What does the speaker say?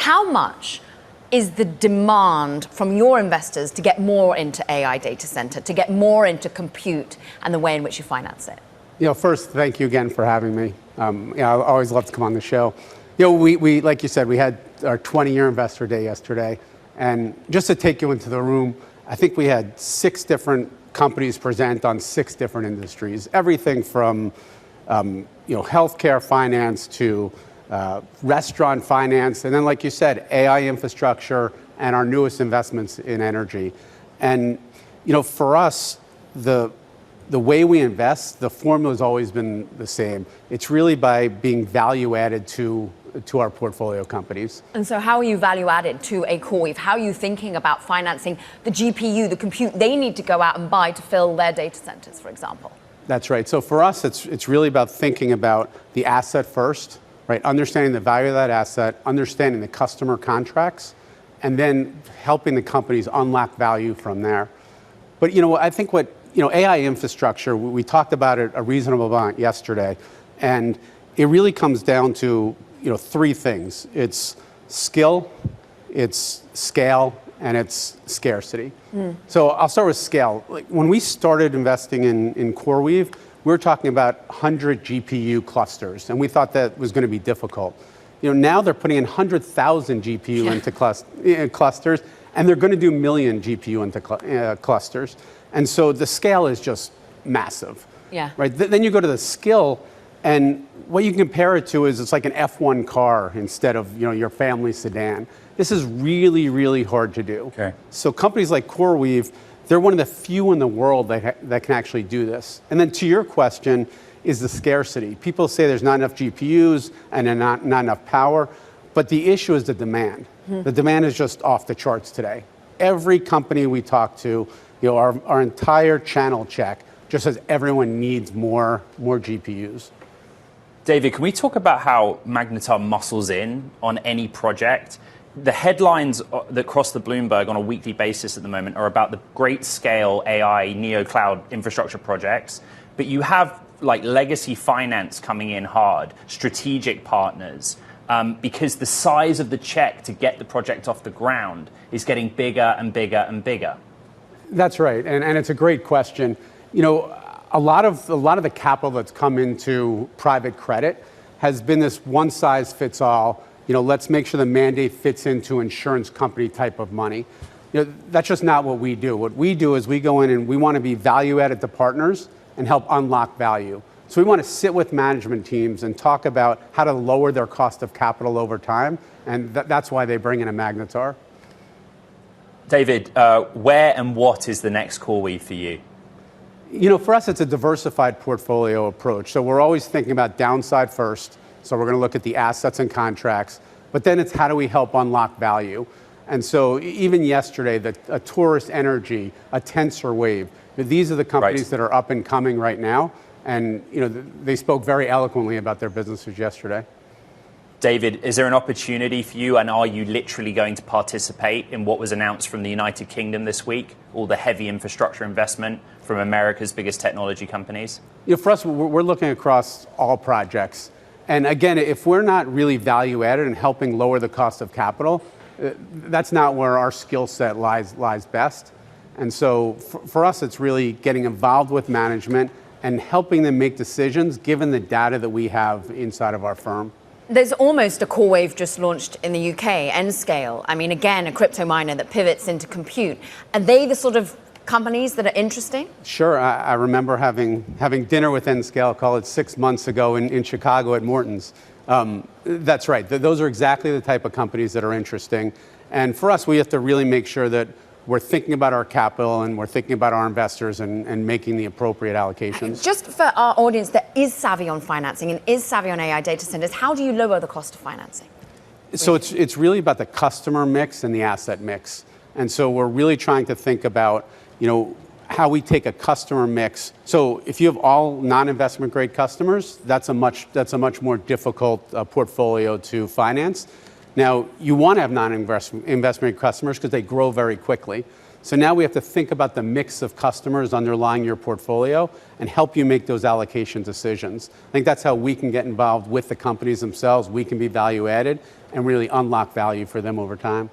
How much is the demand from your investors to get more into AI data center, to get more into compute and the way in which you finance it? First, thank you again for having me. I always love to come on the show. We like you said, we had our 20-year investor day yesterday. And just to take you into the room, I think we had 6 different companies present on 6 different industries. Everything from healthcare finance to restaurant finance. And then, like you said, AI infrastructure and our newest investments in energy. And for us, the way we invest, the formula has always been the same. It's really by being value added to our portfolio companies. And so how are you value added to a CoreWeave? How are you thinking about financing the GPU, the compute they need to go out and buy to fill their data centers, for example? That's right. So for us, it's really about thinking about the asset first, right? Understanding the value of that asset, understanding the customer contracts, and then helping the companies unlock value from there. But I think what AI infrastructure, we talked about it a reasonable amount yesterday, and it really comes down to 3 things. It's skill, it's scale, and it's scarcity. So I'll start with scale. When we started investing in CoreWeave, we were talking about 100 GPU clusters, and we thought that was going to be difficult. Now they're putting in 100,000 GPU into clusters, and they're going to do million GPU into clusters. And so the scale is just massive. Yeah. Right? Then you go to the skill, and what you can compare it to is it's like an F1 car instead of your family sedan. This is really, really hard to do. Okay. So companies like CoreWeave, they're one of the few in the world that can actually do this. And then to your question is the scarcity. People say there's not enough GPUs and not enough power, but the issue is the demand. The demand is just off the charts today. Every company we talk to, our entire channel check just says everyone needs more GPUs. David, can we talk about how Magnetar muscles in on any project? The headlines that cross the Bloomberg on a weekly basis at the moment are about the great scale AI neo-cloud infrastructure projects, but you have legacy finance coming in hard, strategic partners, because the size of the check to get the project off the ground is getting bigger and bigger and bigger. That's right, and it's a great question. A lot of the capital that's come into private credit has been this one size fits all. Let's make sure the mandate fits into insurance company type of money. That's just not what we do. What we do is we go in and we want to be value added to partners and help unlock value. So we want to sit with management teams and talk about how to lower their cost of capital over time, and that's why they bring in a Magnetar. David, where and what is the next CoreWeave for you? For us, it's a diversified portfolio approach. So we're always thinking about downside first. So we're going to look at the assets and contracts, but then it's how do we help unlock value? And so even yesterday, a Taurus Energy, a TensorWave, these are the companies that are up and coming right now. And they spoke very eloquently about their businesses yesterday. David, is there an opportunity for you, and are you literally going to participate in what was announced from the United Kingdom this week, all the heavy infrastructure investment from America's biggest technology companies? For us, we're looking across all projects. And again, if we're not really value added and helping lower the cost of capital, that's not where our skill set lies best. And so for us, it's really getting involved with management and helping them make decisions given the data that we have inside of our firm. There's almost a CoreWeave just launched in the UK, Nscale. I mean, again, a crypto miner that pivots into compute. Are they the sort of companies that are interesting? Sure. I remember having dinner with Nscale, call it 6 months ago in Chicago at Morton's. That's right. Those are exactly the type of companies that are interesting. And for us, we have to really make sure that we're thinking about our capital and we're thinking about our investors and making the appropriate allocations. Just for our audience that is savvy on financing and is savvy on AI data centers, how do you lower the cost of financing? So it's really about the customer mix and the asset mix. And so we're really trying to think about, how we take a customer mix. So if you have all non-investment grade customers, that's a much more difficult portfolio to finance. Now, you want to have non-investment grade customers because they grow very quickly. So now we have to think about the mix of customers underlying your portfolio and help you make those allocation decisions. I think that's how we can get involved with the companies themselves. We can be value added and really unlock value for them over time.